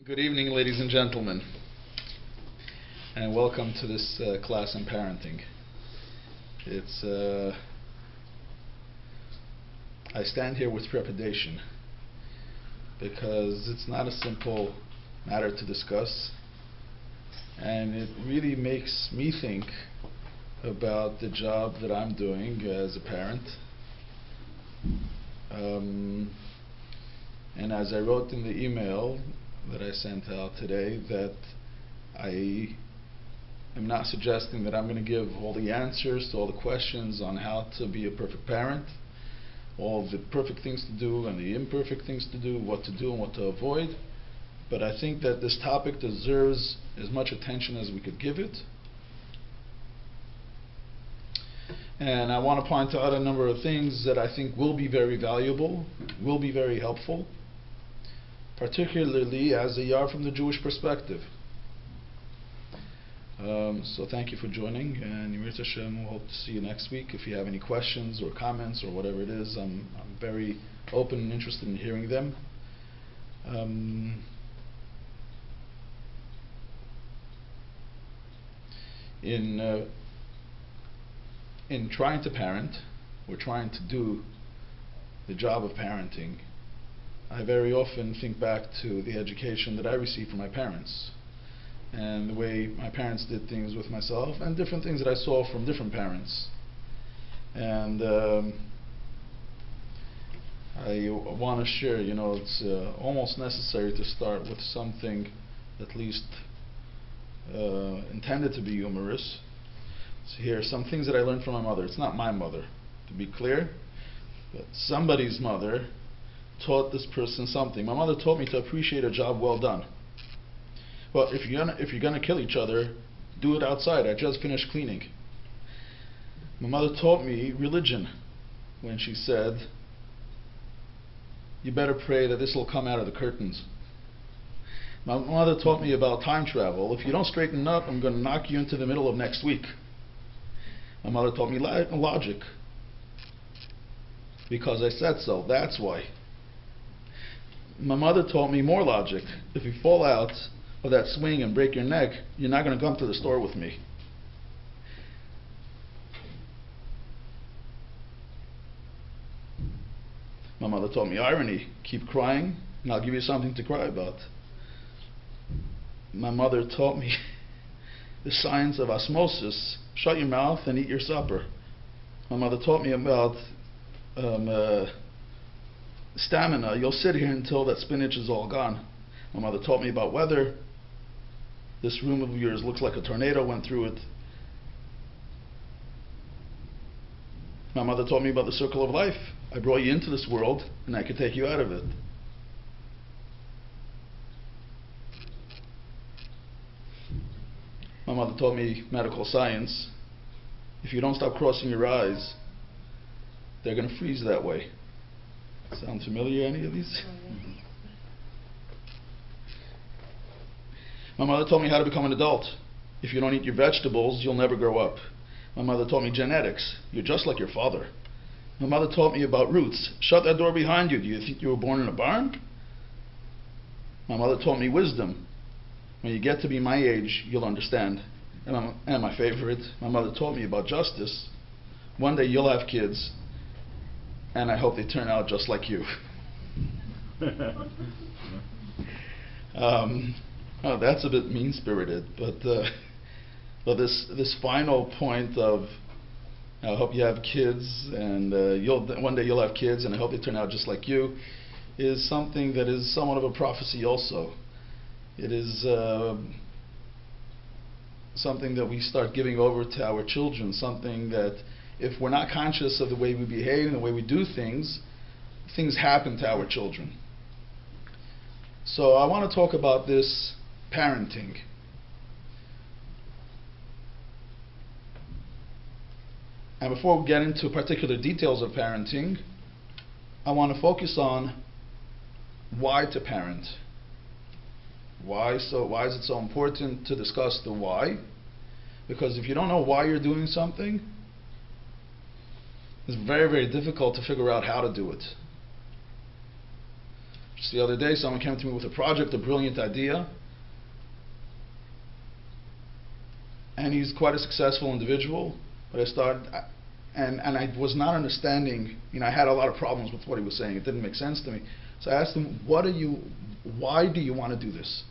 Good evening, ladies and gentlemen, and welcome to this class on parenting. I stand here with trepidation because it's not a simple matter to discuss, and it really makes me think about the job that I'm doing as a parent. And as I wrote in the email that I sent out today, that I am not suggesting that I'm going to give all the answers to all the questions on how to be a perfect parent, all the perfect things to do and the imperfect things to do, what to do and what to avoid. But I think that this topic deserves as much attention as we could give it. And I want to point out a number of things that I think will be very valuable, will be very helpful, particularly as they are from the Jewish perspective. So thank you for joining, and Yirtzeh Hashem, we'll hope to see you next week. If you have any questions or comments or whatever it is, I'm very open and interested in hearing them. In trying to parent, or trying to do the job of parenting, I very often think back to the education that I received from my parents and the way my parents did things with myself and different things that I saw from different parents. And I want to share, it's almost necessary to start with something at least intended to be humorous. So here are some things that I learned from my mother. It's not my mother, to be clear, but somebody's mother taught this person something. My mother taught me to appreciate a job well done. Well, if you're gonna kill each other, do it outside. I just finished cleaning. My mother taught me religion when she said, you better pray that this will come out of the curtains. My mother taught me about time travel. If you don't straighten up, I'm going to knock you into the middle of next week. My mother taught me logic, because I said so. That's why. My mother taught me more logic. If you fall out of that swing and break your neck, you're not going to come to the store with me. My mother taught me irony. Keep crying, and I'll give you something to cry about. My mother taught me the science of osmosis. Shut your mouth and eat your supper. My mother taught me about stamina. You'll sit here until that spinach is all gone. My mother taught me about weather. This room of yours looks like a tornado went through it. My mother taught me about the circle of life. I brought you into this world, and I could take you out of it. My mother taught me medical science. If you don't stop crossing your eyes, they're going to freeze that way. Sound familiar, any of these? My mother taught me how to become an adult. If you don't eat your vegetables, you'll never grow up. My mother taught me genetics. You're just like your father. My mother taught me about roots. Shut that door behind you. Do you think you were born in a barn? My mother taught me wisdom. When you get to be my age, you'll understand. And my favorite, my mother taught me about justice. One day you'll have kids, and I hope they turn out just like you. Oh, that's a bit mean-spirited, but this final point of I hope you have kids, and one day you'll have kids, and I hope they turn out just like you, is something that is somewhat of a prophecy also. It is something that we start giving over to our children, something that if we're not conscious of the way we behave and the way we do things, things happen to our children. So I want to talk about this parenting. And before we get into particular details of parenting, I want to focus on why to parent. Why is it so important to discuss the why? Because if you don't know why you're doing something, it's very, very difficult to figure out how to do it. Just the other day, someone came to me with a project, a brilliant idea. And he's quite a successful individual. But I was not understanding, I had a lot of problems with what he was saying. It didn't make sense to me. So I asked him, why do you want to do this?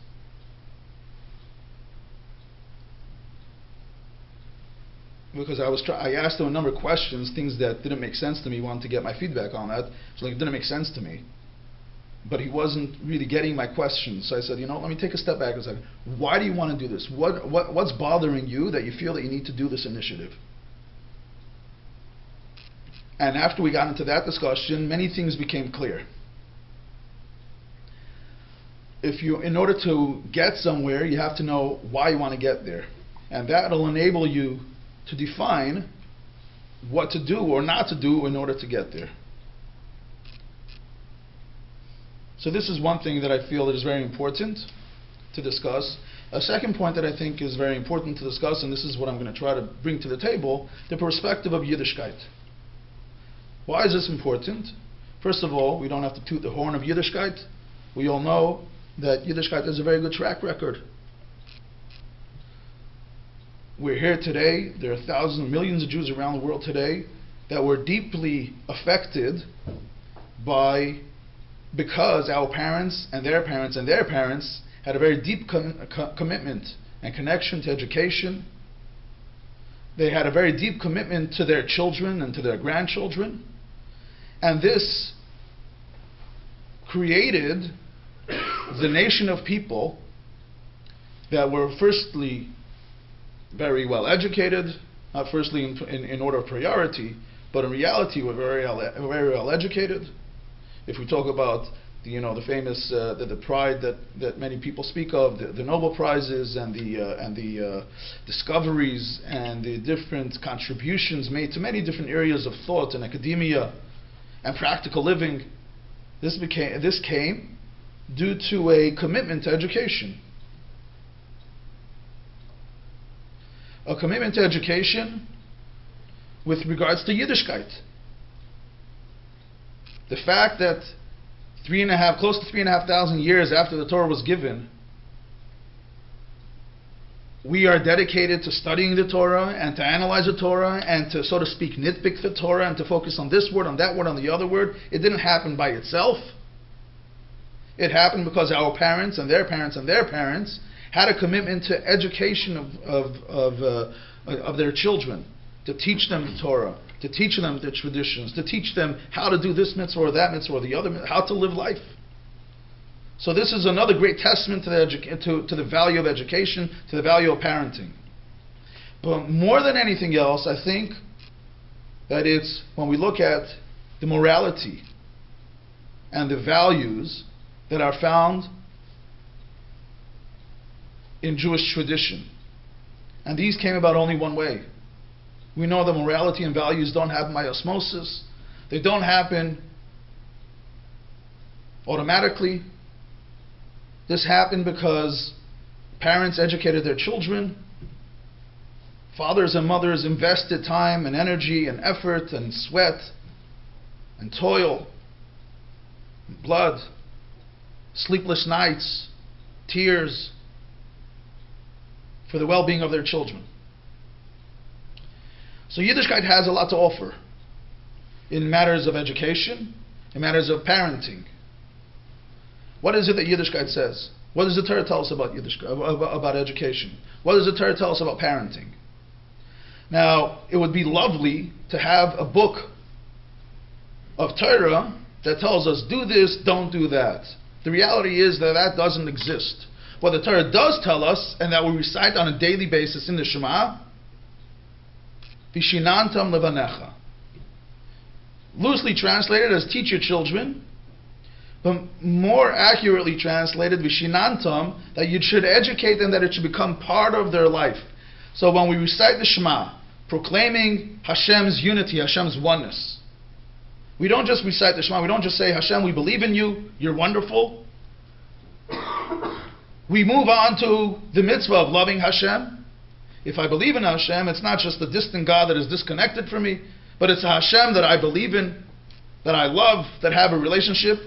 Because I asked him a number of questions, things that didn't make sense to me, wanted to get my feedback on that. So it didn't make sense to me. But he wasn't really getting my questions. So I said, let me take a step back and say, why do you want to do this? What's bothering you that you feel that you need to do this initiative? And after we got into that discussion, many things became clear. In order to get somewhere, you have to know why you want to get there. And that will enable you to define what to do or not to do in order to get there. So this is one thing that I feel that is very important to discuss. A second point that I think is very important to discuss, and this is what I'm going to try to bring to the table, the perspective of Yiddishkeit. Why is this important? First of all, we don't have to toot the horn of Yiddishkeit. We all know that Yiddishkeit has a very good track record. We're here today. There are thousands, millions of Jews around the world today that were deeply affected because our parents and their parents and their parents had a very deep commitment and connection to education. They had a very deep commitment to their children and to their grandchildren. And this created the nation of people that were firstly very well educated, not firstly in order of priority, but in reality were very well educated. If we talk about the famous the pride that many people speak of, the Nobel Prizes and the discoveries and the different contributions made to many different areas of thought and academia and practical living, this came due to a commitment to education. A commitment to education with regards to Yiddishkeit. The fact that close to 3,500 years after the Torah was given, we are dedicated to studying the Torah and to analyze the Torah and to, so to speak, nitpick the Torah and to focus on this word, on that word, on the other word. It didn't happen by itself. It happened because our parents and their parents and their parents had a commitment to education of their children, to teach them the Torah, to teach them the traditions, to teach them how to do this mitzvah or that mitzvah or the other mitzvah, how to live life. So this is another great testament to the value of education, to the value of parenting. But more than anything else, I think that it's when we look at the morality and the values that are found in Jewish tradition. And these came about only one way. We know that morality and values don't happen by osmosis. They don't happen automatically. This happened because parents educated their children. Fathers and mothers invested time and energy and effort and sweat and toil and blood, sleepless nights, tears, for the well-being of their children. So Yiddishkeit has a lot to offer in matters of education, in matters of parenting. What is it that Yiddishkeit says? What does the Torah tell us about about education? What does the Torah tell us about parenting? Now, it would be lovely to have a book of Torah that tells us, do this, don't do that. The reality is that that doesn't exist. What the Torah does tell us, and that we recite on a daily basis in the Shema, Vishinantam levanecha. Loosely translated as teach your children, but more accurately translated, Vishinantam, that you should educate them, that it should become part of their life. So when we recite the Shema, proclaiming Hashem's unity, Hashem's oneness, we don't just recite the Shema, we don't just say, Hashem, we believe in you, you're wonderful. We move on to the mitzvah of loving Hashem. If I believe in Hashem, it's not just a distant God that is disconnected from me, but it's a Hashem that I believe in, that I love, that have a relationship.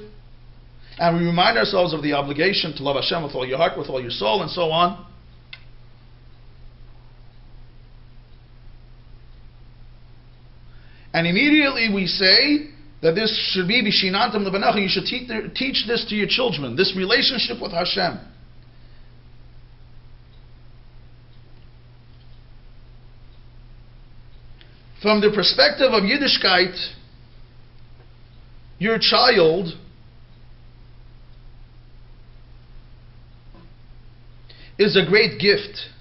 and we remind ourselves of the obligation to love Hashem with all your heart, with all your soul, and so on, and immediately we say that this should be Bishinantam Lebanecha, you should teach this to your children, this relationship with Hashem. From the perspective of Yiddishkeit, your child is a great gift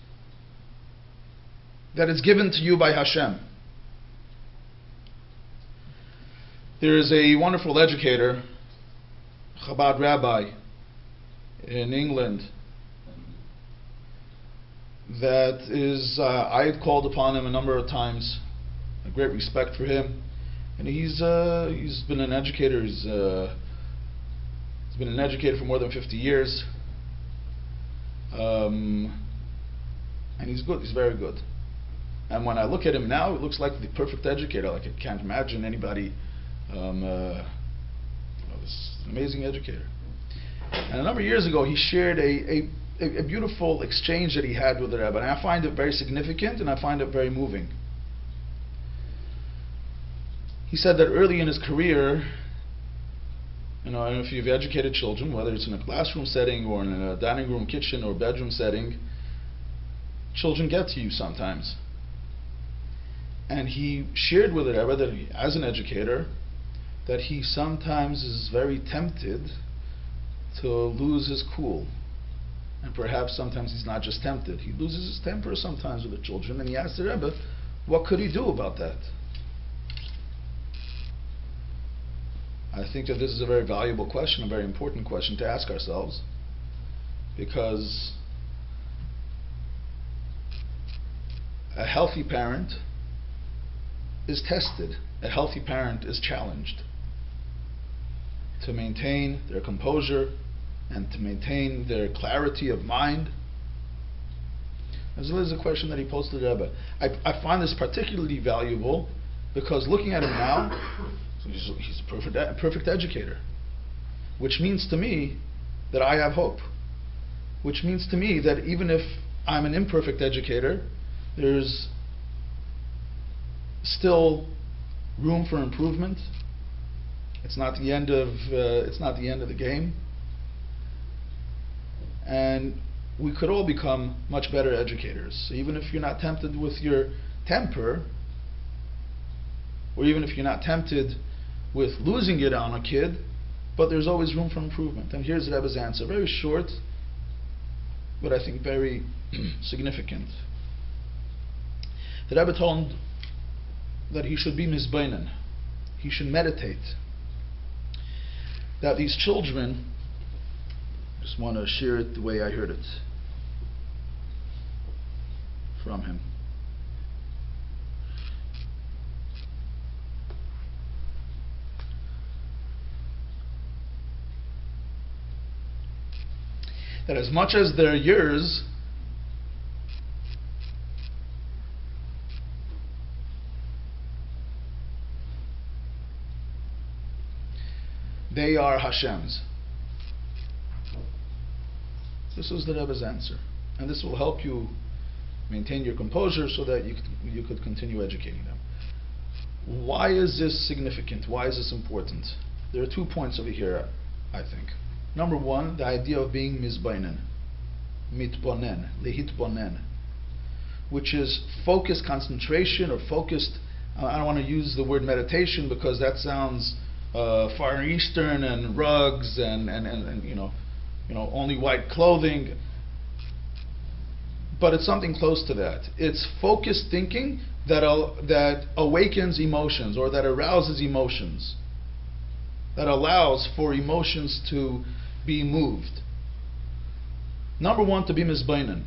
that is given to you by Hashem. There is a wonderful educator, Chabad rabbi in England, that is, I had called upon him a number of times. A great respect for him, and he's been an educator. He's been an educator for more than 50 years, and he's good. He's very good. And when I look at him now, it looks like the perfect educator. Like I can't imagine anybody. This amazing educator. And a number of years ago, he shared a beautiful exchange that he had with the Rebbe, and I find it very significant, and I find it very moving. He said that early in his career, I don't know if you've educated children, whether it's in a classroom setting or in a dining room, kitchen, or bedroom setting, children get to you sometimes. And he shared with the Rebbe that he, as an educator, that he sometimes is very tempted to lose his cool. And perhaps sometimes he's not just tempted, he loses his temper sometimes with the children, and he asked the Rebbe, what could he do about that? I think that this is a very valuable question, a very important question to ask ourselves, because a healthy parent is tested, a healthy parent is challenged to maintain their composure and to maintain their clarity of mind. This is a question that he posed to the Rebbe. I find this particularly valuable because looking at him now, he's a perfect educator, which means to me that I have hope, which means to me that even if I'm an imperfect educator, there's still room for improvement. It's not the end of the game, and we could all become much better educators. So even if you're not tempted with your temper, or even if you're not tempted with losing it on a kid, but there's always room for improvement. And here's the Rebbe's answer, very short, but I think very significant. The Rebbe told him that he should be mizbeinen, he should meditate, that these children, I just want to share it the way I heard it from him. That as much as they're yours, they are Hashem's. This was the Rebbe's answer, and this will help you maintain your composure so that you could continue educating them. Why is this significant? Why is this important? There are 2 points over here, I think. Number one, the idea of being mizbeinen, mitbonen, lehitbonen, which is focused concentration or focused. I don't want to use the word meditation because that sounds Far Eastern and rugs and only white clothing. But it's something close to that. It's focused thinking that awakens emotions or that arouses emotions, that allows for emotions to be moved. Number one, to be mizbeinen.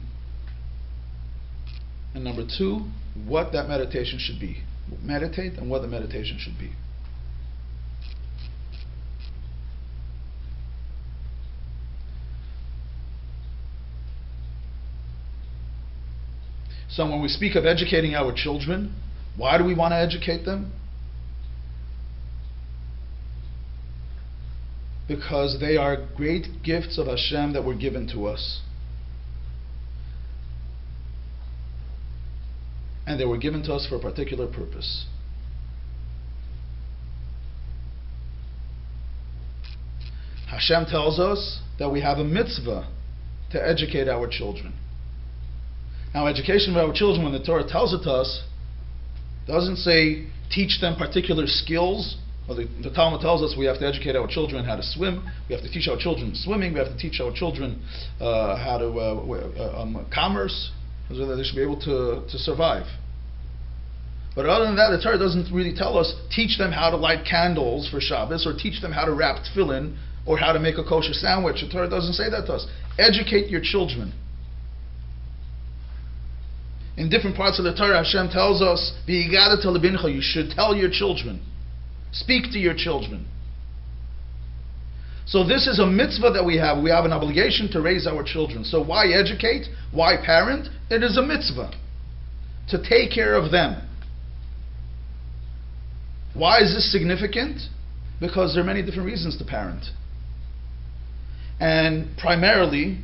And number two, what that meditation should be. Meditate and what the meditation should be. So when we speak of educating our children, why do we want to educate them? because they are great gifts of Hashem that were given to us. And they were given to us for a particular purpose. Hashem tells us that we have a mitzvah to educate our children. Now, education of our children, when the Torah tells it to us, doesn't say teach them particular skills. Well, the Talmud tells us we have to educate our children how to swim. We have to teach our children swimming. We have to teach our children how to commerce, so that they should be able to survive. But other than that, the Torah doesn't really tell us teach them how to light candles for Shabbos, or teach them how to wrap tefillin, or how to make a kosher sandwich. The Torah doesn't say that to us. Educate your children. In different parts of the Torah, Hashem tells us, you should tell your children. Speak to your children. So this is a mitzvah that we have. We have an obligation to raise our children. So why educate? Why parent? It is a mitzvah to take care of them. Why is this significant? Because there are many different reasons to parent. And primarily,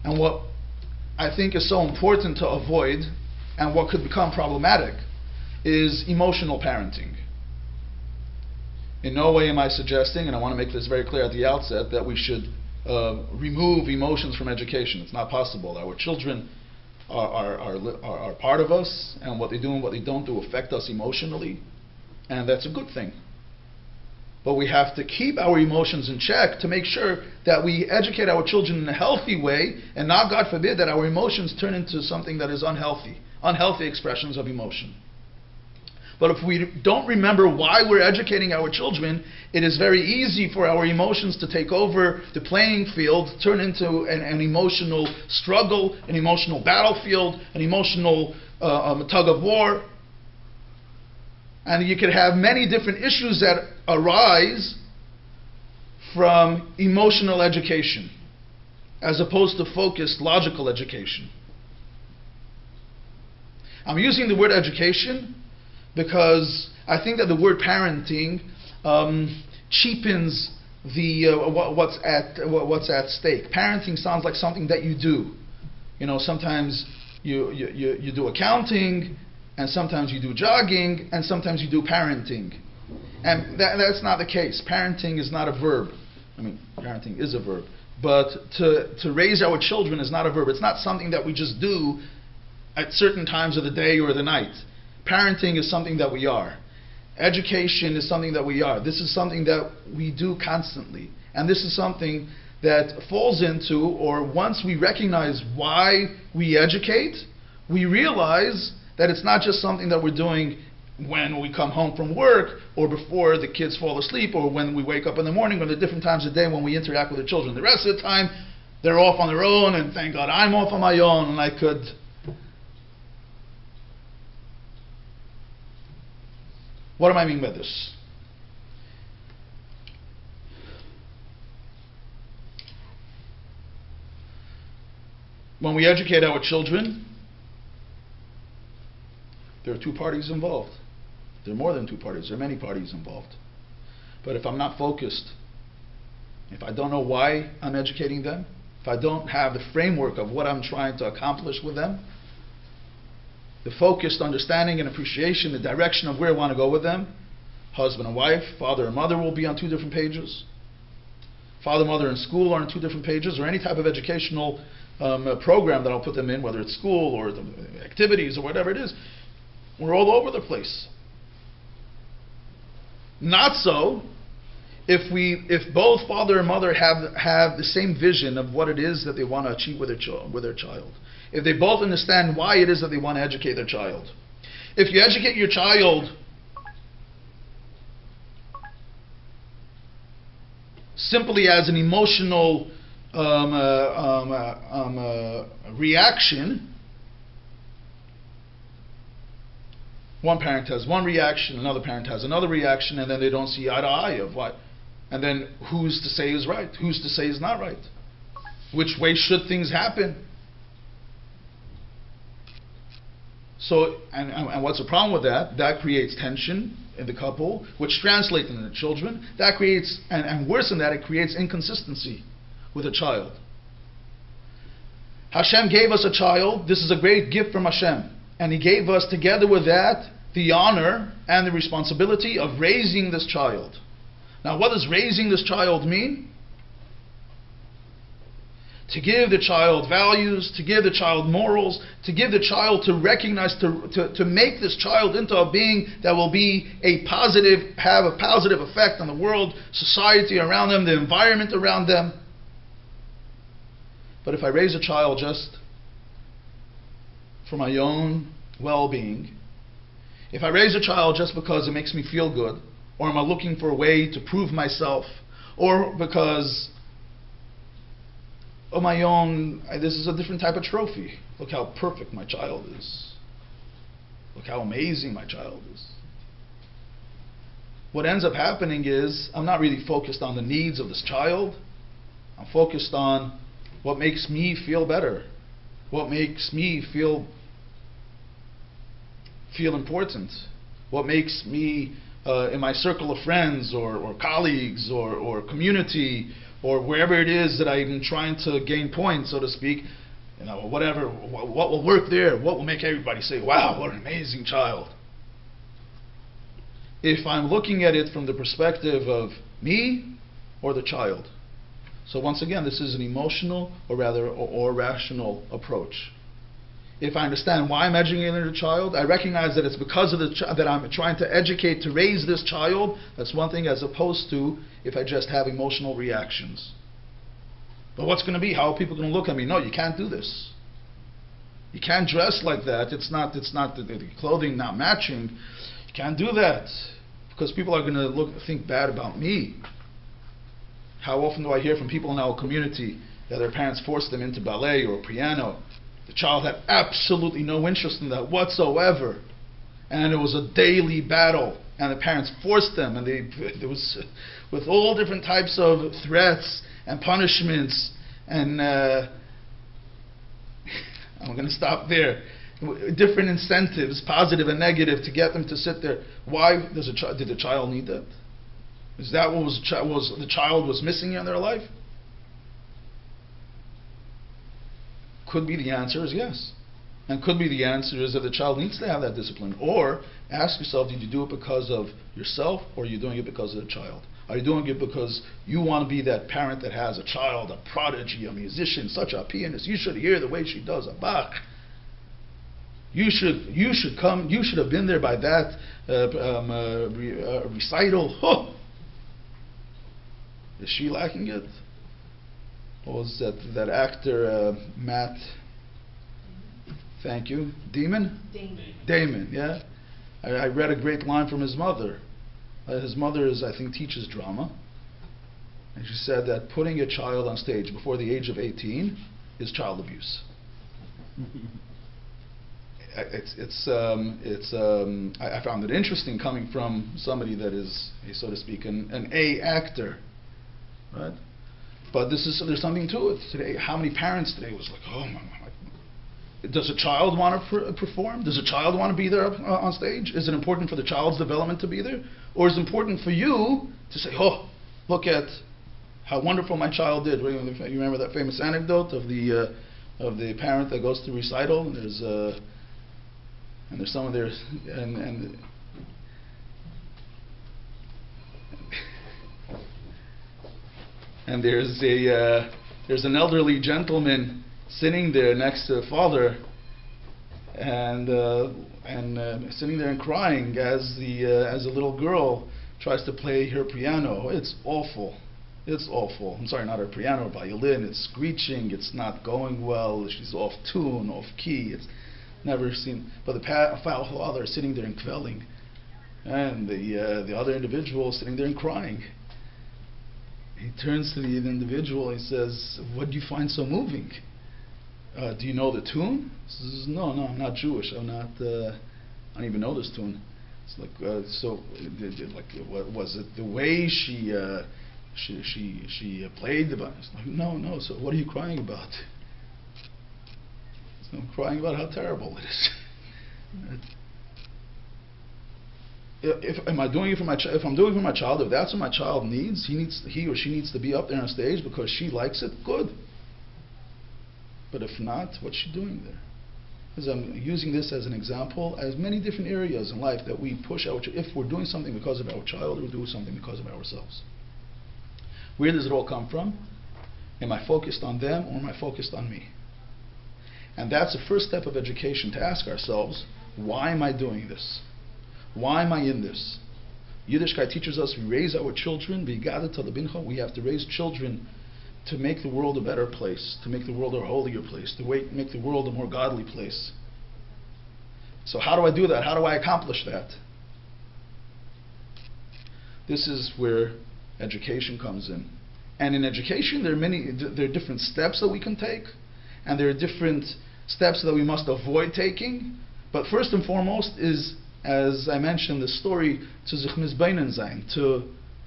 and what I think is so important to avoid, and what could become problematic, is emotional parenting. In no way am I suggesting, and I want to make this very clear at the outset, that we should remove emotions from education. It's not possible. Our children are part of us, and what they do and what they don't do affect us emotionally, and that's a good thing. But we have to keep our emotions in check to make sure that we educate our children in a healthy way, and not, God forbid, that our emotions turn into something that is unhealthy expressions of emotion. But if we don't remember why we're educating our children, it is very easy for our emotions to take over the playing field, turn into an emotional struggle, an emotional battlefield, an emotional tug of war. And you could have many different issues that arise from emotional education, as opposed to focused, logical education. I'm using the word education because I think that the word parenting cheapens what's at stake. Parenting sounds like something that you do. You know, sometimes you do accounting, and sometimes you do jogging, and sometimes you do parenting. And that's not the case. Parenting is not a verb. I mean, parenting is a verb. But to raise our children is not a verb. It's not something that we just do at certain times of the day or the night. Parenting is something that we are. Education is something that we are. This is something that we do constantly. And this is something that falls into, or once we recognize why we educate, we realize that it's not just something that we're doing when we come home from work, or before the kids fall asleep, or when we wake up in the morning, or the different times of the day when we interact with the children. The rest of the time, they're off on their own, and thank God I'm off on my own, and I could... What do I mean by this? When we educate our children, there are two parties involved. There are more than two parties. There are many parties involved. But if I'm not focused, if I don't know why I'm educating them, if I don't have the framework of what I'm trying to accomplish with them, the focused understanding and appreciation, the direction of where I want to go with them, husband and wife, father and mother will be on two different pages. Father and mother in school are on two different pages, or any type of educational program that I'll put them in, whether it's school or the activities or whatever it is. We're all over the place. Not so if both father and mother have the same vision of what it is that they want to achieve with their child. If they both understand why it is that they want to educate their child. If you educate your child simply as an emotional reaction, one parent has one reaction, another parent has another reaction, and then they don't see eye to eye of what. And then who's to say is right? Who's to say is not right? Which way should things happen? So, and what's the problem with that? That creates tension. in the couple, which translates into the children. That creates, and worse than that, it creates inconsistency with a child. Hashem gave us a child. This is a great gift from Hashem. And He gave us, together with that, the honor and the responsibility of raising this child. Now, what does raising this child mean? To give the child values, to give the child morals, to give the child to recognize, to make this child into a being that will be have a positive effect on the world, society around them, the environment around them. But if I raise a child just for my own well-being, if I raise a child just because it makes me feel good, or am I looking for a way to prove myself, or because of my own, this is a different type of trophy. Look how perfect my child is. Look how amazing my child is. What ends up happening is I'm not really focused on the needs of this child. I'm focused on what makes me feel better, what makes me feel important, what makes me in my circle of friends or colleagues or community or wherever it is that I'm trying to gain points, so to speak, whatever, what will work there, what will make everybody say, wow, what an amazing child. If I'm looking at it from the perspective of me or the child. So once again, this is an emotional or rational approach. If I understand why I'm educating the child, I recognize that it's because of that I'm trying to educate to raise this child. That's one thing, as opposed to if I just have emotional reactions. But what's going to be? How are people going to look at me? No, you can't do this. You can't dress like that. It's not the clothing not matching. You can't do that because people are going to think bad about me. How often do I hear from people in our community that their parents forced them into ballet or piano? The child had absolutely no interest in that whatsoever. And it was a daily battle. And the parents forced them. And there was with all different types of threats and punishments. And I'm going to stop there. Different incentives, positive and negative, to get them to sit there. Why did the child need that? Is that what the child was missing in their life? Could be the answer is yes. And could be the answer is that the child needs to have that discipline. Or ask yourself, did you do it because of yourself, or are you doing it because of the child? Are you doing it because you want to be that parent that has a child, a prodigy, a musician, such a pianist? You should hear the way she does a Bach. You should come. You should have been there by that recital. Oh! Is she lacking it? What was that actor, Matt? Thank you. Damon, yeah. I read a great line from his mother. His mother I think, teaches drama. And she said that putting a child on stage before the age of 18 is child abuse. I found it interesting coming from somebody that is, so to speak, an A actor, right? But there's something to it today. How many parents today was like, oh my. Does a child want to perform? Does a child want to be there on stage? Is it important for the child's development to be there? Or is it important for you to say, oh, look at how wonderful my child did? You remember that famous anecdote of the parent that goes to recital and there's someone there and there's an elderly gentleman sitting there next to the father, and sitting there and crying as a little girl tries to play her piano. It's awful. It's awful. I'm sorry, not her piano, her violin. It's screeching. It's not going well. She's off tune, off key. It's never seen. But the father is sitting there and quelling, and the other individual is sitting there and crying. He turns to the individual and he says, "What do you find so moving? Do you know the tune?" He says, no, I'm not Jewish. I don't even know this tune. It's like, what was it? The way she played the violin? It's like, no. So what are you crying about? So I'm crying about how terrible it is. if am I doing it for my if I'm doing it for my child, if that's what my child needs, he or she needs to be up there on stage because she likes it, good. But if not, what's she doing there? Because I'm using this as an example, as many different areas in life that we push out. If we're doing something because of our child, we're doing something because of ourselves. Where does it all come from? Am I focused on them or am I focused on me? And that's the first step of education, to ask ourselves, why am I doing this? Why am I in this? Yiddishkeit teaches us we raise our children, we have to raise children to make the world a better place, to make the world a holier place, to make the world a more godly place. So how do I do that? How do I accomplish that? This is where education comes in. And in education there are different steps that we can take, and there are different steps that we must avoid taking. But first and foremost is, as I mentioned, the story to sich misbeinen sein, to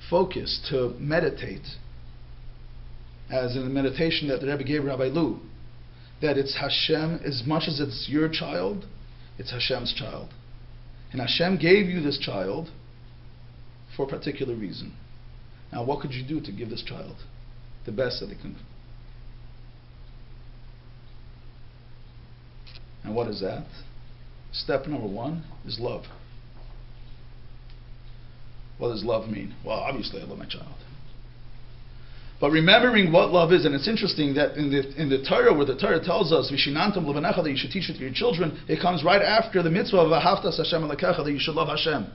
focus, to meditate. As in the meditation that the Rebbe gave Rabbi Levy, that it's Hashem, as much as it's your child, it's Hashem's child. And Hashem gave you this child for a particular reason. Now what could you do to give this child the best that they can? And what is that? Step number one is love. What does love mean? Well, obviously I love my child. But remembering what love is, and it's interesting that in the Torah, where the Torah tells us, Vishinantam levanecha, that you should teach it to your children, it comes right after the mitzvah of Ahavtas Hashem Elokecha, that you should love Hashem.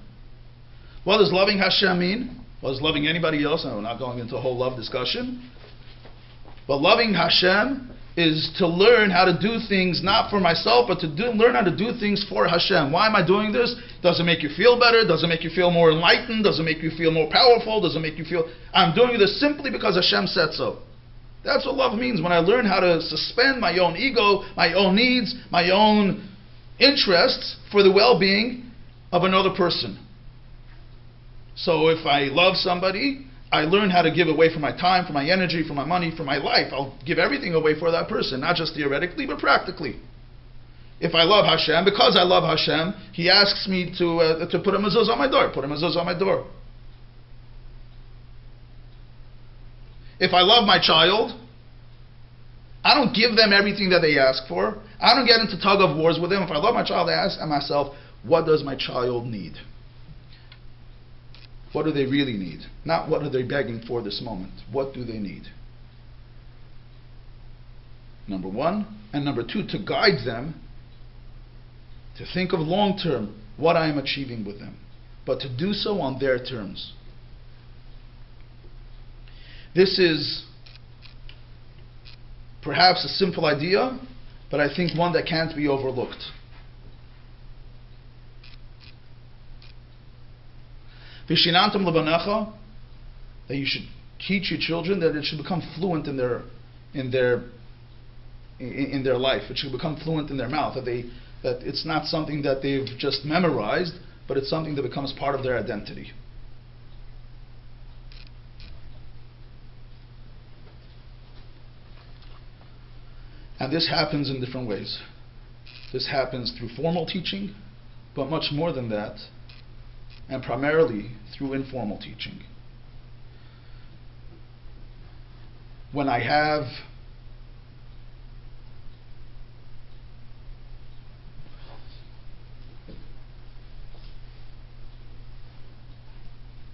What does loving Hashem mean? What does loving anybody else? And we're not going into a whole love discussion. But loving Hashem is to learn how to do things not for myself, but to learn how to do things for Hashem. Why am I doing this? Does it make you feel better? Does it make you feel more enlightened? Does it make you feel more powerful? Does it make you feel... I'm doing this simply because Hashem said so. That's what love means, when I learn how to suspend my own ego, my own needs, my own interests for the well-being of another person. So if I love somebody, I learn how to give away from my time, from my energy, from my money, from my life. I'll give everything away for that person, not just theoretically, but practically. If I love Hashem, because I love Hashem, He asks me to put a mezuzah on my door. Put a mezuzah on my door. If I love my child, I don't give them everything that they ask for. I don't get into tug of wars with them. If I love my child, I ask myself, what does my child need? What do they really need? Not what are they begging for this moment. What do they need? Number one. And number two, to guide them to think of long term what I am achieving with them, but to do so on their terms. This is perhaps a simple idea, but I think one that can't be overlooked. Vishinantam levanecha, that you should teach your children, that it should become fluent in their life. It should become fluent in their mouth. That it's not something that they've just memorized, but it's something that becomes part of their identity. And this happens in different ways. This happens through formal teaching, but much more than that, and primarily through informal teaching. When I have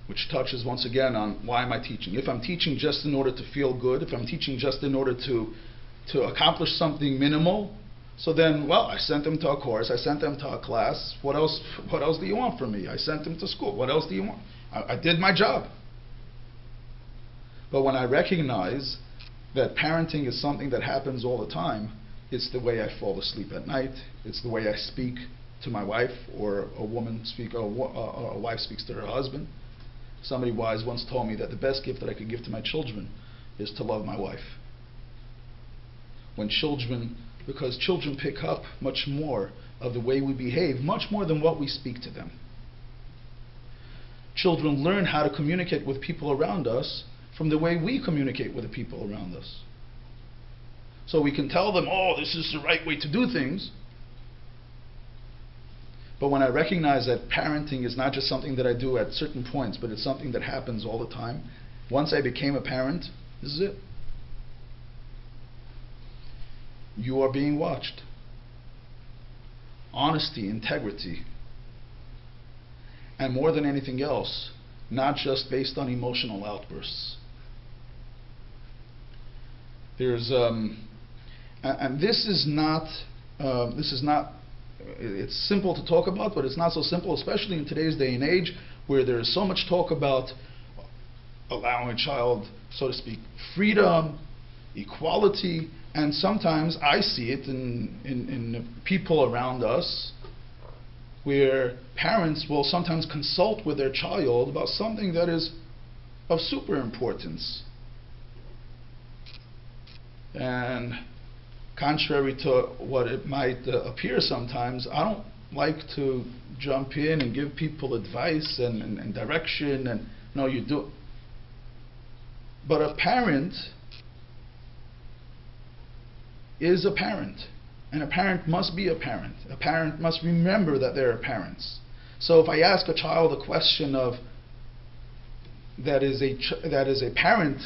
which touches once again on why am I teaching. If I'm teaching just in order to feel good, if I'm teaching just in order to accomplish something minimal, so then, well, I sent them to a course, I sent them to a class. What else do you want from me? I sent them to school. What else do you want? I did my job. But when I recognize that parenting is something that happens all the time, it's the way I fall asleep at night, it's the way I speak to my wife, or a wife speaks to her husband. Somebody wise once told me that the best gift that I could give to my children is to love my wife. Because children pick up much more of the way we behave, much more than what we speak to them. Children learn how to communicate with people around us from the way we communicate with the people around us. So we can tell them, oh, this is the right way to do things. But when I recognize that parenting is not just something that I do at certain points, but it's something that happens all the time, once I became a parent, this is it. You are being watched. Honesty, integrity. And more than anything else, not just based on emotional outbursts. There's and this is not it's simple to talk about, but it's not so simple, especially in today's day and age where there is so much talk about allowing a child, so to speak, freedom, equality, and sometimes I see it in people around us where parents will sometimes consult with their child about something that is of super importance. And contrary to what it might appear sometimes, I don't like to jump in and give people advice and direction and, no, you do. But a parent is a parent. And a parent must be a parent. A parent must remember that there are parents. So if I ask a child a question of that is a parent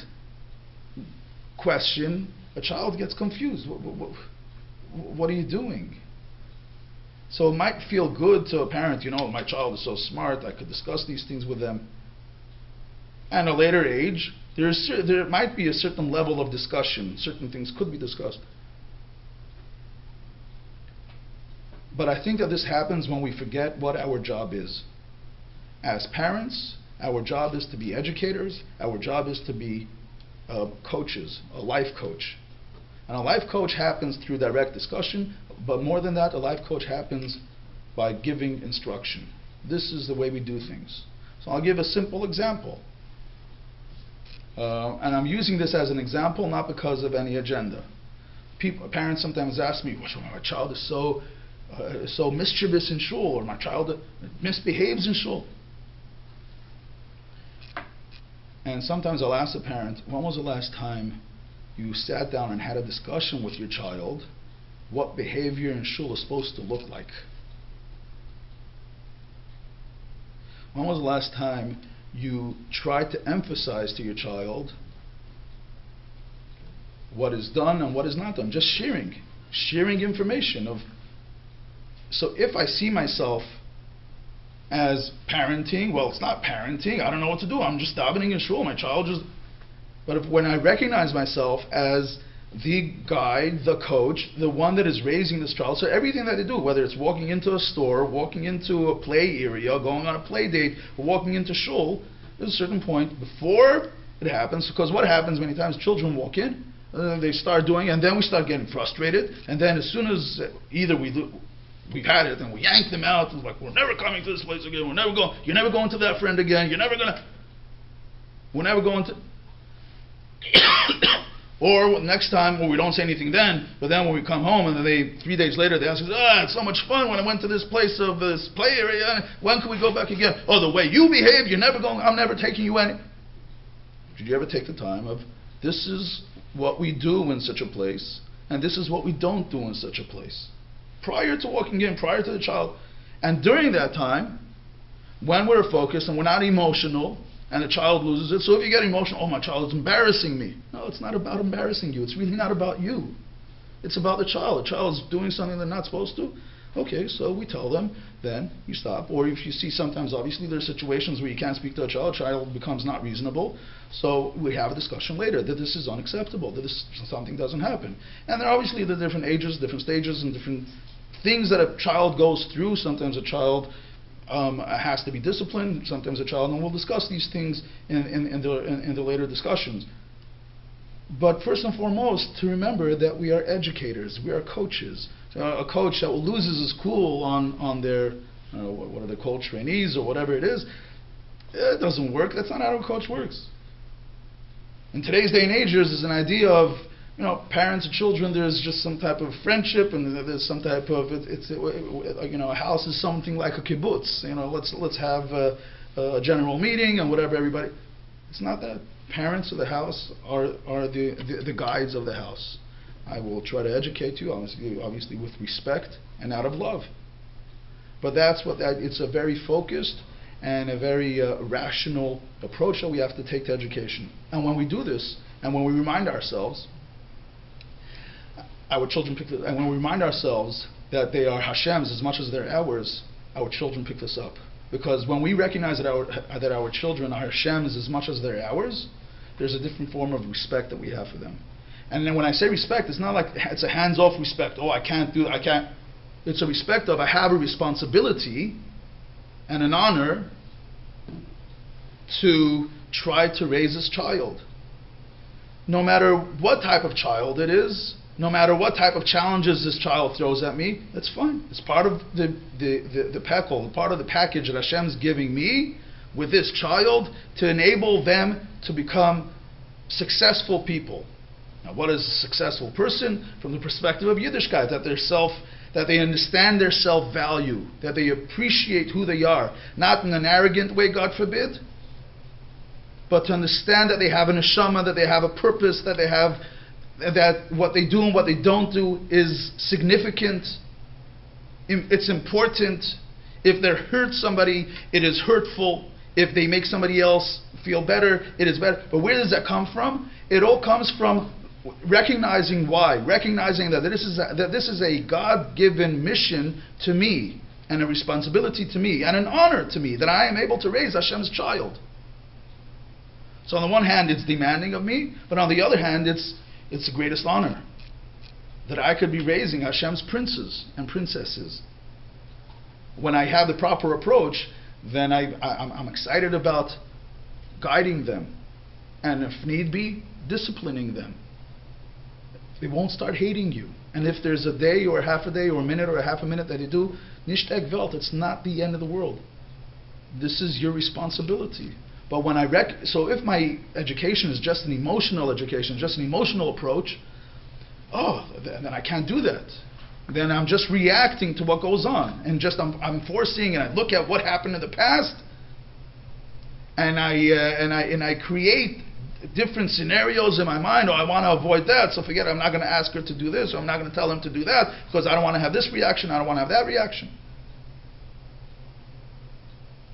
question, a child gets confused. What are you doing? So it might feel good to a parent, my child is so smart, I could discuss these things with them. At a later age, there might be a certain level of discussion. Certain things could be discussed. But I think that this happens when we forget what our job is. As parents, our job is to be educators. Our job is to be coaches, a life coach. And a life coach happens through direct discussion, but more than that, a life coach happens by giving instruction. This is the way we do things. So I'll give a simple example. And I'm using this as an example not because of any agenda. Parents sometimes ask me, my child is so mischievous in shul, or my child misbehaves in shul. And sometimes I'll ask the parent, when was the last time you sat down and had a discussion with your child what behavior in shul is supposed to look like? When was the last time you tried to emphasize to your child what is done and what is not done? Just sharing information of. So if I see myself as parenting, well, it's not parenting. I don't know what to do. I'm just davening in shul. My child just. But when I recognize myself as the guide, the coach, the one that is raising this child, so everything that I do, whether it's walking into a store, walking into a play area, going on a play date, or walking into shul, there's a certain point before it happens, because what happens many times, children walk in, they start doing, and then we start getting frustrated, and then as soon as either we've had it, and we yank them out. It's like, we're never coming to this place again. You're never going to that friend again. We're never going to. Or next time, well, we don't say anything then, but then when we come home, and then 3 days later, they ask us, it's so much fun when I went to this place of this play area. When can we go back again? Oh, the way you behave, you're never going. I'm never taking you any. Did you ever take the time of, this is what we do in such a place, and this is what we don't do in such a place? Prior to walking in, prior to the child. And during that time, when we're focused and we're not emotional, and the child loses it, so if you get emotional, my child is embarrassing me. No, it's not about embarrassing you. It's really not about you. It's about the child. The child is doing something they're not supposed to. Okay, so we tell them, then you stop. Or if you see sometimes, obviously, there are situations where you can't speak to a child becomes not reasonable. So we have a discussion later that this is unacceptable, that something doesn't happen. And there are obviously the different ages, different stages, and different things that a child goes through. Sometimes a child has to be disciplined, sometimes a child, and we'll discuss these things in the later discussions. But first and foremost, to remember that we are educators, we are coaches. A coach that loses his cool on their, what are they called, trainees or whatever it is, it doesn't work. That's not how a coach works. In today's day and age, there's an idea of, parents and children, there's just some type of friendship, and there's some type of, a house is something like a kibbutz. Let's have a general meeting and whatever, everybody. It's not that. Parents of the house are the guides of the house. I will try to educate you, obviously with respect and out of love. But it's a very focused and a very rational approach that we have to take to education. And when we do this, and when we remind ourselves, and when we remind ourselves that they are Hashem's as much as they're ours, our children pick this up. Because when we recognize that our children are Hashem's as much as they're ours, there's a different form of respect that we have for them. And then when I say respect, it's not like it's a hands-off respect. Oh, I can't. It's a respect of I have a responsibility and an honor to try to raise this child. No matter what type of child it is, no matter what type of challenges this child throws at me, that's fine. It's part of the pekel, part of the package that Hashem's giving me with this child to enable them to become successful people. Now, what is a successful person? From the perspective of Yiddishkeit, that they understand their self-value, that they appreciate who they are, not in an arrogant way, God forbid, but to understand that they have a neshama, that they have a purpose, that what they do and what they don't do is significant. It's important. If they hurt somebody, it is hurtful. If they make somebody else feel better, it is better. But where does that come from? It all comes from recognizing why. Recognizing that this is a God-given mission to me, and a responsibility to me, and an honor to me, that I am able to raise Hashem's child. So on the one hand, it's demanding of me, but on the other hand, it's the greatest honor that I could be raising Hashem's princes and princesses. When I have the proper approach, then I'm excited about guiding them, and if need be, disciplining them. They won't start hating you. And if there's a day or half a day or a minute or a half a minute that they do, nicht welt, it's not the end of the world. This is your responsibility. But when so if my education is just an emotional education, just an emotional approach, then I can't do that. Then I'm just reacting to what goes on, and I'm foreseeing, and I look at what happened in the past, and I create different scenarios in my mind. Oh, I want to avoid that, so forget it. I'm not going to ask her to do this, or I'm not going to tell him to do that, because I don't want to have this reaction, I don't want to have that reaction.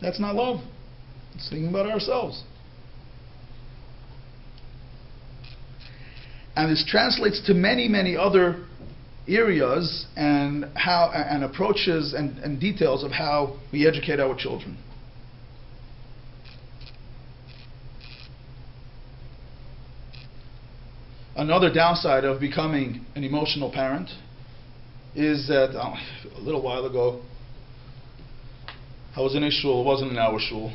That's not love. It's thinking about ourselves. And this translates to many, many other areas and approaches and details of how we educate our children. Another downside of becoming an emotional parent is that a little while ago I was in a shul. It wasn't in our shul.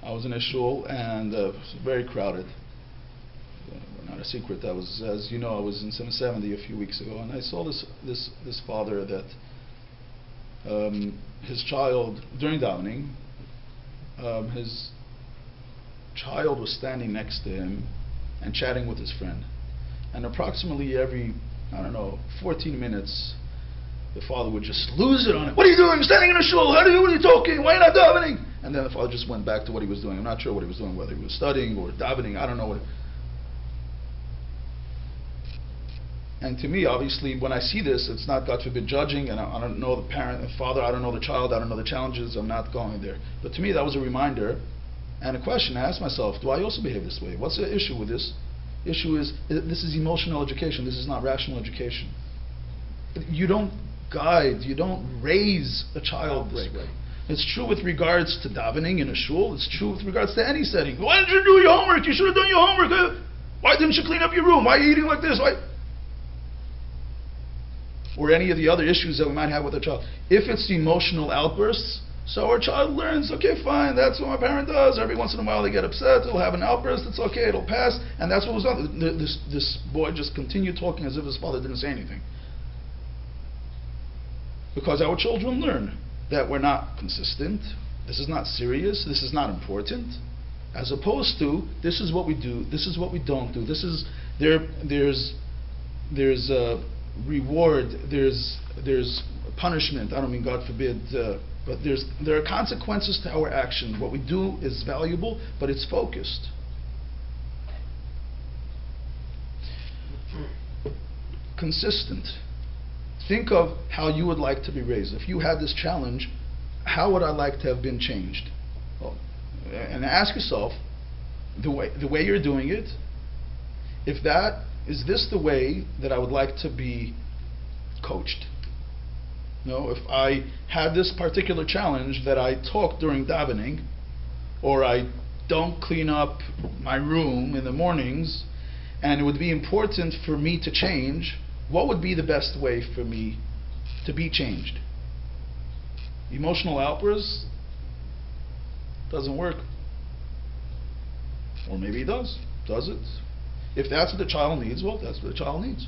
I was in a shul, and it was very crowded. Not a secret. I was, as you know, I was in 770 a few weeks ago, and I saw this father that his child, during davening, his child was standing next to him and chatting with his friend. And approximately every, 14 minutes, the father would just lose it on him. What are you doing? You're standing in a shul. What are you talking? Why are you not davening? And then the father just went back to what he was doing. I'm not sure what he was doing, whether he was studying or davening. I don't know what. And to me, obviously, when I see this, it's not, God forbid, judging, and I don't know the parent, the father, I don't know the child, I don't know the challenges, I'm not going there. But to me, that was a reminder and a question I asked myself, do I also behave this way? What's the issue with this? The issue is, this is emotional education, this is not rational education. You don't guide, you don't raise a child this way. It's true with regards to davening in a shul, it's true with regards to any setting. Why didn't you do your homework? You should have done your homework. Why didn't you clean up your room? Why are you eating like this? Why? Or any of the other issues that we might have with our child. If it's emotional outbursts, so our child learns, okay, fine, that's what my parent does. Every once in a while they get upset, they'll have an outburst, it's okay, it'll pass. And that's what was done. This boy just continued talking as if his father didn't say anything. Because our children learn that we're not consistent, this is not serious, this is not important, as opposed to, this is what we do, this is what we don't do, this is, there's a reward, there's punishment, I don't mean God forbid, but there are consequences to our action. What we do is valuable, but it's focused. Consistent. Think of how you would like to be raised. If you had this challenge, how would I like to have been changed? Well, and ask yourself, the way you're doing it, is this the way that I would like to be coached? If I had this particular challenge that I talk during davening, or I don't clean up my room in the mornings, and it would be important for me to change, what would be the best way for me to be changed? Emotional outbursts doesn't work. Or maybe it does. Does it? If that's what the child needs, well, that's what the child needs.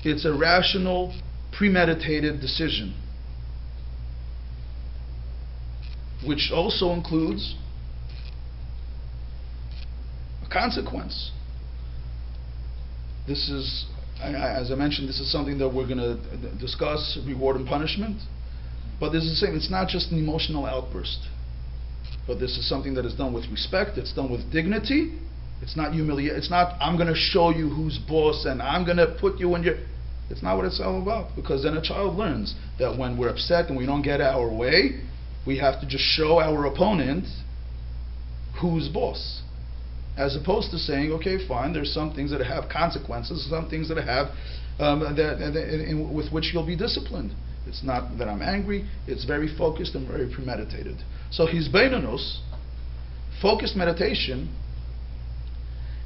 It's a rational, premeditated decision, which also includes a consequence. This is, as I mentioned, this is something that we're going to discuss, reward and punishment. But this is the same. It's not just an emotional outburst. But this is something that is done with respect. It's done with dignity. It's not humiliation. It's not, I'm going to show you who's boss and I'm going to put you in your... It's not what it's all about. Because then a child learns that when we're upset and we don't get our way, we have to just show our opponent who's boss. As opposed to saying, okay, fine, there's some things that have consequences, some things that have with which you'll be disciplined. It's not that I'm angry, it's very focused and very premeditated. So his Beinonus, focused meditation,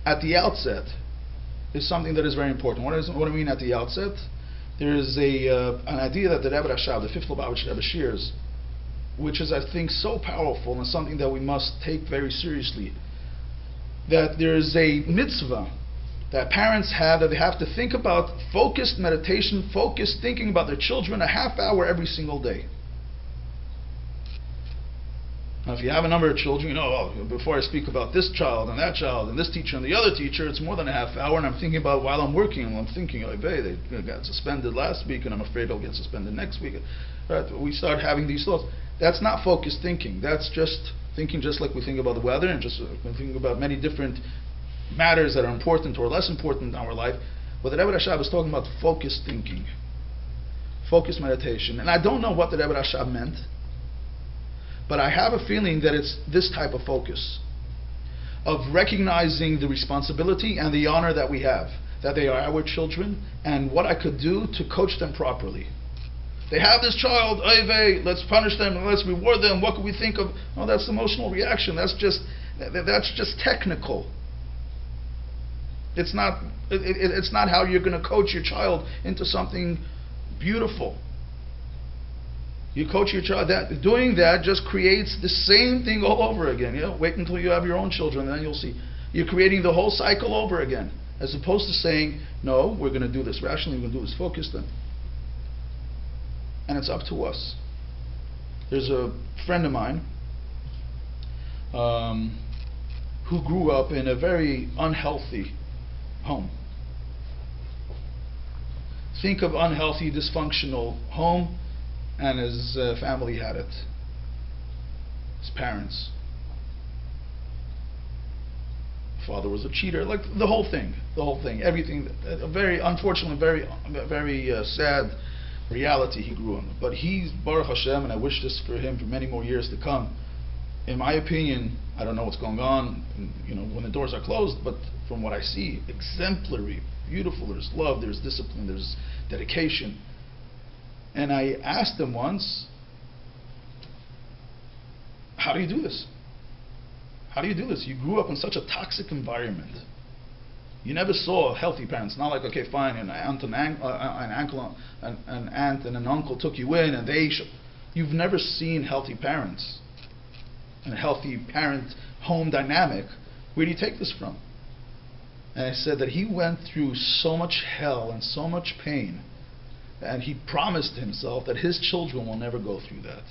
at the outset, is something that is very important. What do I mean at the outset? There is an idea that the Rebbe Rashab, the fifth Lubavitch Rebbe, shares, which is, I think, so powerful and something that we must take very seriously. That there is a mitzvah that parents have, that they have to think about focused meditation, focused thinking about their children a half hour every single day. Now, if you have a number of children, before I speak about this child and that child and this teacher and the other teacher, it's more than a half hour, and I'm thinking about while I'm working, and I'm thinking, they got suspended last week, and I'm afraid they'll get suspended next week. Right? We start having these thoughts. That's not focused thinking. That's just thinking just like we think about the weather and just thinking about many different matters that are important or less important in our life. But the Rebbe Rashab is talking about focused thinking, focused meditation. And I don't know what the Rebbe Rashab meant, but I have a feeling that it's this type of focus, of recognizing the responsibility and the honor that we have, that they are our children, and what I could do to coach them properly. They have this child, let's punish them and let's reward them. What can we think of? Oh, that's emotional reaction. That's just technical. It's not how you're going to coach your child into something beautiful. You coach your child. Doing that just creates the same thing all over again. Wait until you have your own children, and then you'll see. You're creating the whole cycle over again, as opposed to saying, no, we're going to do this rationally, we're going to do this focused. And it's up to us. There's a friend of mine who grew up in a very unhealthy home. Think of unhealthy, dysfunctional home, and his family had it. His parents. Father was a cheater, like the whole thing, everything. A very, unfortunately, very sad reality he grew in. But he's Baruch Hashem, and I wish this for him for many more years to come. In my opinion, I don't know what's going on, when the doors are closed, but from what I see, exemplary, beautiful. There's love, there's discipline, there's dedication. And I asked him once, how do you do this? How do you do this? You grew up in such a toxic environment. You never saw healthy parents. Not like, okay, fine, an aunt and an uncle took you in, and you've never seen healthy parents and a healthy parent-home dynamic. Where do you take this from? And I said that he went through so much hell and so much pain, and he promised himself that his children will never go through that.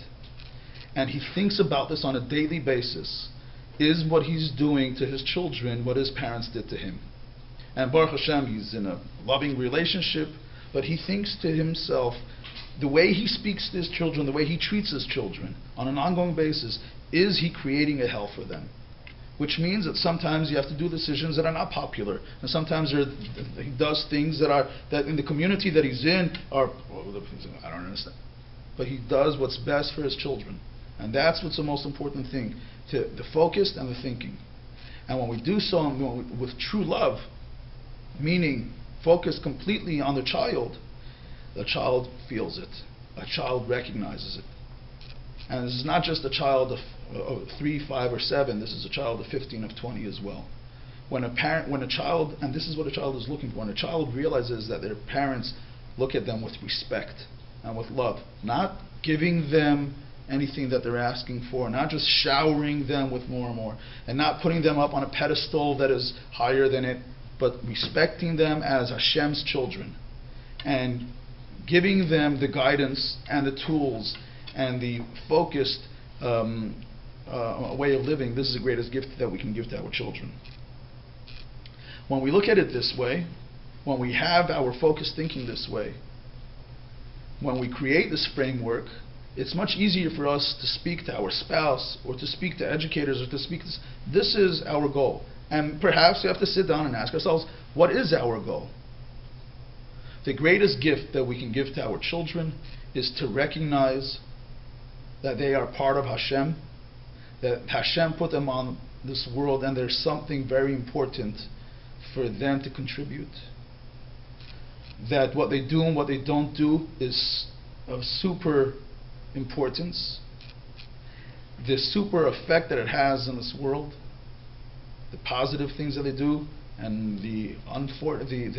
And he thinks about this on a daily basis. Is what he's doing to his children what his parents did to him? And Baruch Hashem, he's in a loving relationship, but he thinks to himself, the way he speaks to his children, the way he treats his children on an ongoing basis, is he creating a hell for them? which means that sometimes you have to do decisions that are not popular, and sometimes he does things that in the community that he's in are, I don't understand, but he does what's best for his children, and that's what's the most important thing, the focus and the thinking. And when we do so with true love, meaning focus completely on the child feels it, a child recognizes it. And this is not just a child of 3, 5, or 7. This is a child of 15, of 20 as well. When a child, and this is what a child is looking for, when a child realizes that their parents look at them with respect and with love, not giving them anything that they're asking for, not just showering them with more and more, and not putting them up on a pedestal that is higher than it, but respecting them as Hashem's children, and giving them the guidance and the tools and the focused way of living. This is the greatest gift that we can give to our children. When we look at it this way, when we have our focused thinking this way, when we create this framework, it's much easier for us to speak to our spouse or to speak to educators or to speak to this is our goal. And perhaps we have to sit down and ask ourselves, what is our goal? The greatest gift that we can give to our children is to recognize that they are part of Hashem, that Hashem put them on this world, and there's something very important for them to contribute. That what they do and what they don't do is of super importance. The super effect that it has in this world, the positive things that they do and the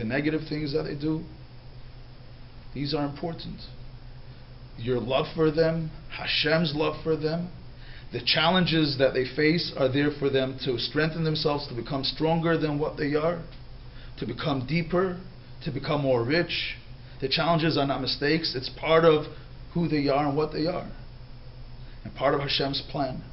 negative things that they do, these are important. Your love for them, Hashem's love for them, the challenges that they face are there for them to strengthen themselves, to become stronger than what they are, to become deeper, to become more rich. The challenges are not mistakes. It's part of who they are and what they are, and part of Hashem's plan.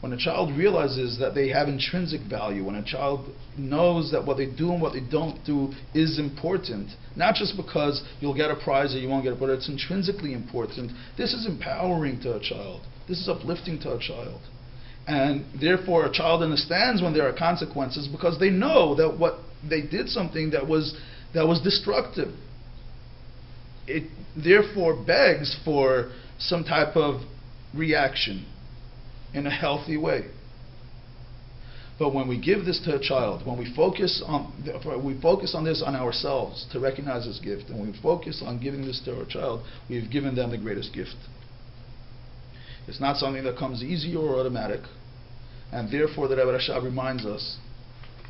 When a child realizes that they have intrinsic value, when a child knows that what they do and what they don't do is important, not just because you'll get a prize or you won't get it, but it's intrinsically important, this is empowering to a child. This is uplifting to a child. And therefore a child understands when there are consequences because they know that what they did something that was destructive. It therefore begs for some type of reaction in a healthy way. But when we give this to a child, when we focus on this on ourselves to recognize this gift, and we focus on giving this to our child, we've given them the greatest gift. It's not something that comes easy or automatic, and therefore the Rebbe Rashab reminds us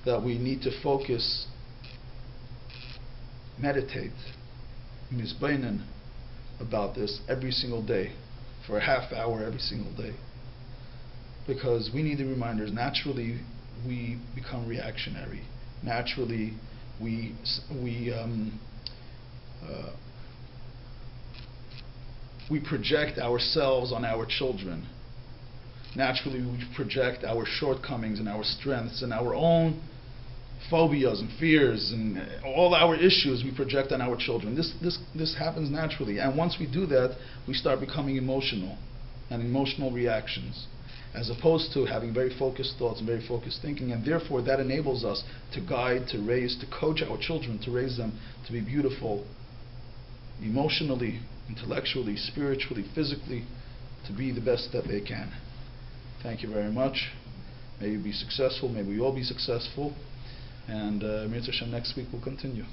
that we need to focus, meditate, mizbeinen about this every single day, for a half hour every single day. Because we need the reminders. Naturally, we become reactionary. Naturally, we project ourselves on our children. Naturally, we project our shortcomings and our strengths and our own phobias and fears and all our issues we project on our children. This happens naturally. And once we do that, we start becoming emotional and emotional reactions, as opposed to having very focused thoughts and very focused thinking, and therefore that enables us to guide, to raise, to coach our children, to raise them to be beautiful emotionally, intellectually, spiritually, physically, to be the best that they can. Thank you very much. May you be successful, may we all be successful, and Mitzvah Hashem, next week we'll continue.